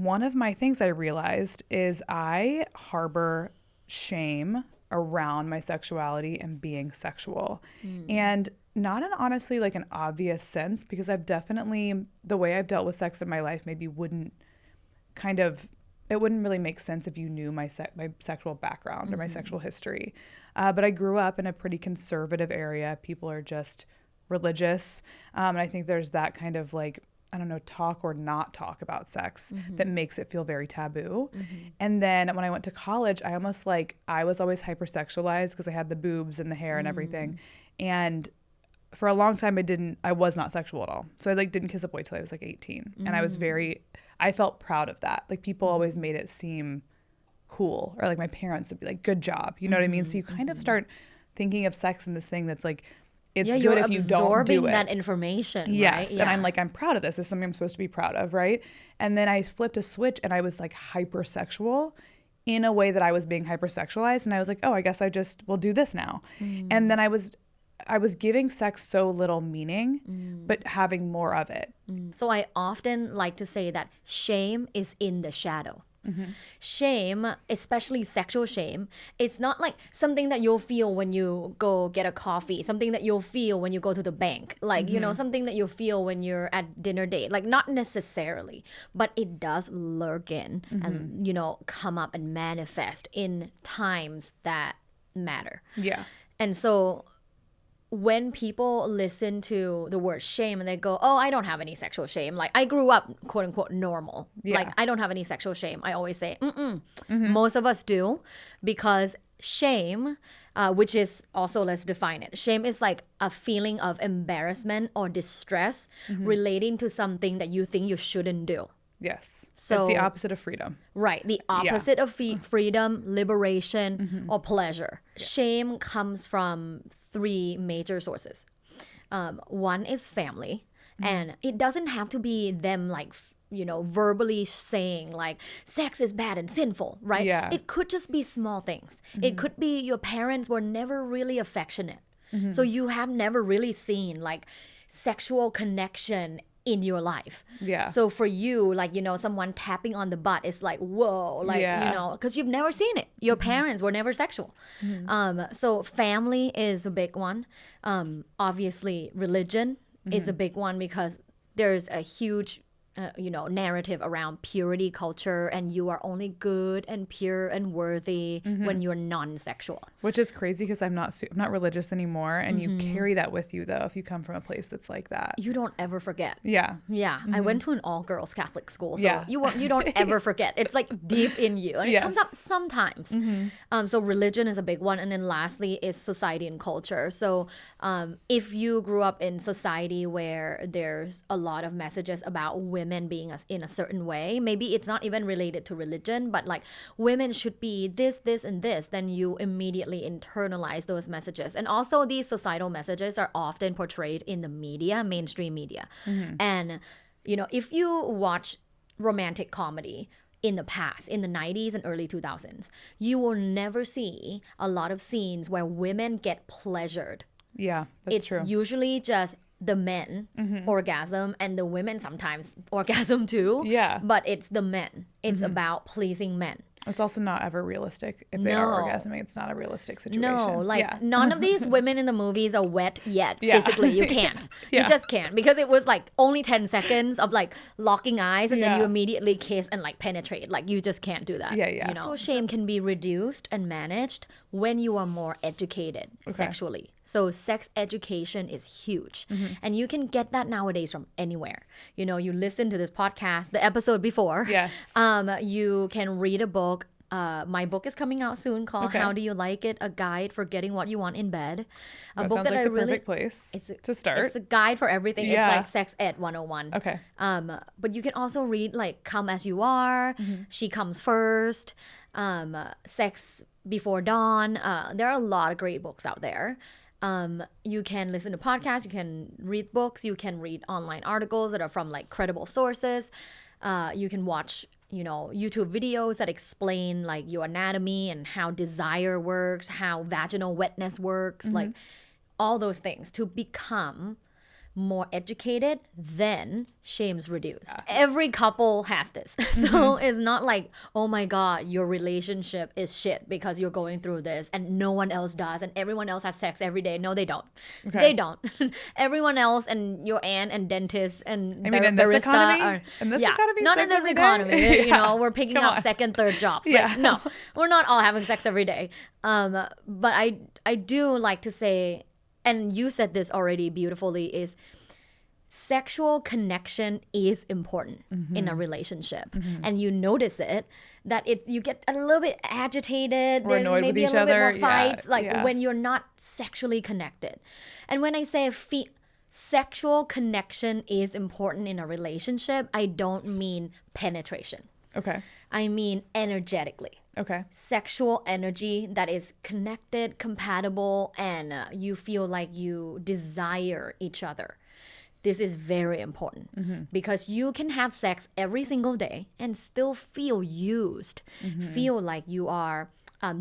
one of my things I realized is I harbor shame around my sexuality and being sexual. And not in honestly like an obvious sense, because I've definitely, the way I've dealt with sex in my life maybe wouldn't it wouldn't really make sense if you knew my sexual background or my sexual history. But I grew up in a pretty conservative area. People are just religious. And I think there's that kind of like, I don't know, talk or not talk about sex that makes it feel very taboo. And then when I went to college, I was always hypersexualized because I had the boobs and the hair and everything. And for a long time, I was not sexual at all. So I like didn't kiss a boy till I was like 18. And I felt proud of that. Like people always made it seem cool, or like my parents would be like, good job. You know what I mean? So you kind of start thinking of sex in this thing that's like, it's good if you don't do it. You're absorbing that information, yes, right? Yeah. And I'm proud of this. This is something I'm supposed to be proud of, right? And then I flipped a switch and I was like hypersexual in a way that I was being hypersexualized. And I was like, oh, I guess I just will do this now. And then I was giving sex so little meaning, but having more of it. So I often like to say that shame is in the shadow. Shame, especially sexual shame, it's not like something that you'll feel when you go get a coffee, something that you'll feel when you go to the bank, like, you know, something that you'll feel when you're at dinner date, like not necessarily, but it does lurk in and, you know, come up and manifest in times that matter. Yeah. And so when people listen to the word shame and they go, oh, I don't have any sexual shame. Like I grew up, quote unquote, normal. Yeah. Like I don't have any sexual shame. I always say, most of us do, because shame, which is also, let's define it. Shame is like a feeling of embarrassment or distress relating to something that you think you shouldn't do. Yes. So it's the opposite of freedom. Right. The opposite of freedom, liberation, or pleasure. Yeah. Shame comes from 3 major sources. One is family. And it doesn't have to be them like, you know, verbally saying like sex is bad and sinful, right? Yeah. It could just be small things. It could be your parents were never really affectionate. So you have never really seen like sexual connection in your life. Yeah. So for you, like, you know, someone tapping on the butt is like, whoa, like, you know, because you've never seen it. Your parents were never sexual. So family is a big one. Obviously, religion is a big one, because there's a huge you know, narrative around purity culture, and you are only good and pure and worthy when you're non-sexual. Which is crazy, because I'm not religious anymore, and you carry that with you though if you come from a place that's like that. You don't ever forget. Yeah. Yeah. I went to an all-girls Catholic school, so you don't ever forget. It's like deep in you, and it comes up sometimes. So religion is a big one, and then lastly is society and culture. So if you grew up in society where there's a lot of messages about women being in a certain way, maybe it's not even related to religion, but like women should be this, and this, then you immediately internalize those messages. And also these societal messages are often portrayed in the media, mainstream media. And, you know, if you watch romantic comedy in the past, in the 90s and early 2000s, you will never see a lot of scenes where women get pleasured. Yeah, that's true. It's usually just the men orgasm, and the women sometimes orgasm too. Yeah. But it's the men. It's about pleasing men. It's also not ever realistic. If they are orgasming, it's not a realistic situation. No, like none of these women in the movies are wet yet. Physically, you can't. You just can't, because it was like only 10 seconds of like locking eyes, and then you immediately kiss and like penetrate. Like you just can't do that. You know? So shame can be reduced and managed when you are more educated sexually. So sex education is huge. And you can get that nowadays from anywhere. You know, you listen to this podcast, the episode before. Yes. You can read a book. My book is coming out soon called How Do You Like It? A Guide for Getting What You Want in Bed. That book sounds like the perfect place to start. It's a guide for everything. It's like Sex Ed 101. Okay. But you can also read like Come As You Are, She Comes First, Sex Before Dawn. There are a lot of great books out there. You can listen to podcasts, you can read books, you can read online articles that are from like credible sources. You can watch, you know, YouTube videos that explain like your anatomy and how desire works, how vaginal wetness works, like all those things to become more educated, then shame's reduced. Every couple has this. So it's not like, oh my God, your relationship is shit because you're going through this and no one else does and everyone else has sex every day. No, they don't. Okay. They don't. Everyone else and your aunt and dentist and in this economy, not in this economy. You know, we're picking up second, third jobs. Like, no, we're not all having sex every day. But I do like to say, and you said this already beautifully, is sexual connection is important in a relationship. And you notice it, that you get a little bit agitated. There's maybe a little bit more fights, when you're not sexually connected. And when I say sexual connection is important in a relationship, I don't mean penetration. Okay. I mean energetically. Okay. Sexual energy that is connected, compatible, and you feel like you desire each other. This is very important because you can have sex every single day and still feel used, feel like you are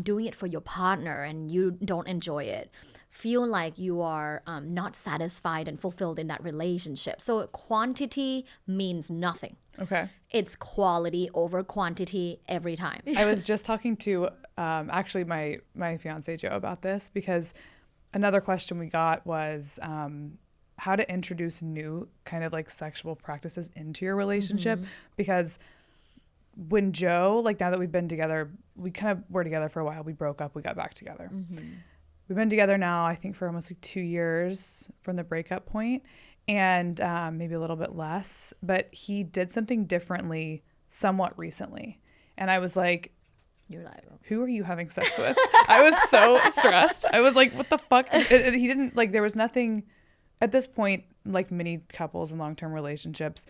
doing it for your partner and you don't enjoy it, feel like you are not satisfied and fulfilled in that relationship. So quantity means nothing. Okay. It's quality over quantity every time. I was just talking to actually my fiance Joe about this, because another question we got was how to introduce new kind of like sexual practices into your relationship. Because when Joe, like now that we've been together, we kind of were together for a while. We broke up, we got back together. We've been together now, I think, for almost like 2 years from the breakup point. And maybe a little bit less, but he did something differently somewhat recently. And I was like, who are you having sex with? I was so stressed. I was like, what the fuck? He didn't, like, there was nothing at this point, like many couples in long-term relationships,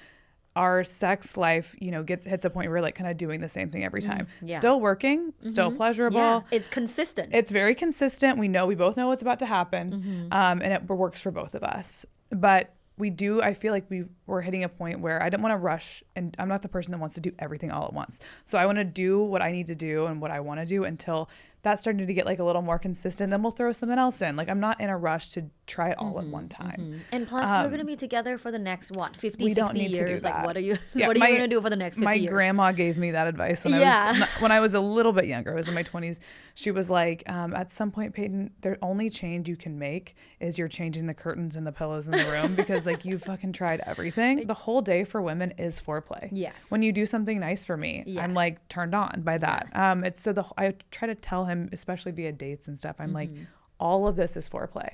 our sex life, you know, hits a point where we're like kind of doing the same thing every time. Still working, still pleasurable. Yeah, it's consistent. It's very consistent. We both know what's about to happen. And it works for both of us. But I feel like we're hitting a point where I don't want to rush, and I'm not the person that wants to do everything all at once. So I want to do what I need to do and what I want to do until that's starting to get like a little more consistent. Then we'll throw something else in. Like I'm not in a rush to try it all at one time. And plus you're going to be together for the next 50, 60 years. Like what are you going to do for the next 50 years? My grandma gave me that advice when I was a little bit younger. I was in my 20s. She was like, at some point, Peyton, the only change you can make is you're changing the curtains and the pillows in the room because like you fucking tried everything. The whole day for women is foreplay. Yes. When you do something nice for me, I'm like turned on by that. Yes. I try to tell him, especially via dates and stuff, I'm like, all of this is foreplay.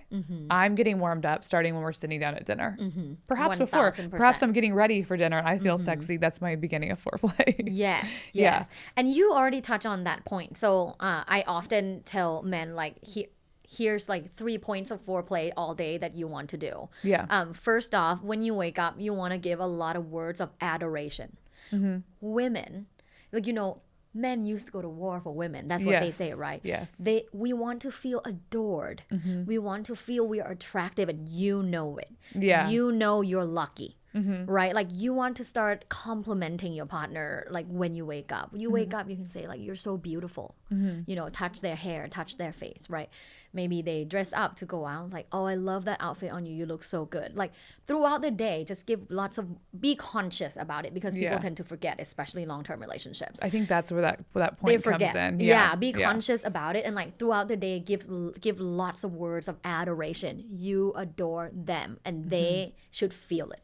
I'm getting warmed up starting when we're sitting down at dinner. Perhaps 1000%. Before. Perhaps I'm getting ready for dinner and I feel sexy. That's my beginning of foreplay. Yes. Yeah. And you already touched on that point. So I often tell men like, here's like 3 points of foreplay all day that you want to do. Yeah. First off, when you wake up, you want to give a lot of words of adoration. Women, like, you know, men used to go to war for women. That's what they say, right? Yes. We want to feel adored. We want to feel we are attractive and you know it. Yeah. You know you're lucky. Right? Like you want to start complimenting your partner like when you wake up. When you wake up, you can say like, you're so beautiful. You know, touch their hair, touch their face, right? Maybe they dress up to go out. Like, oh, I love that outfit on you. You look so good. Like throughout the day, just be conscious about it because people tend to forget, especially long-term relationships. I think that's where that point comes in. Yeah, be conscious about it. And like throughout the day, give lots of words of adoration. You adore them and they should feel it.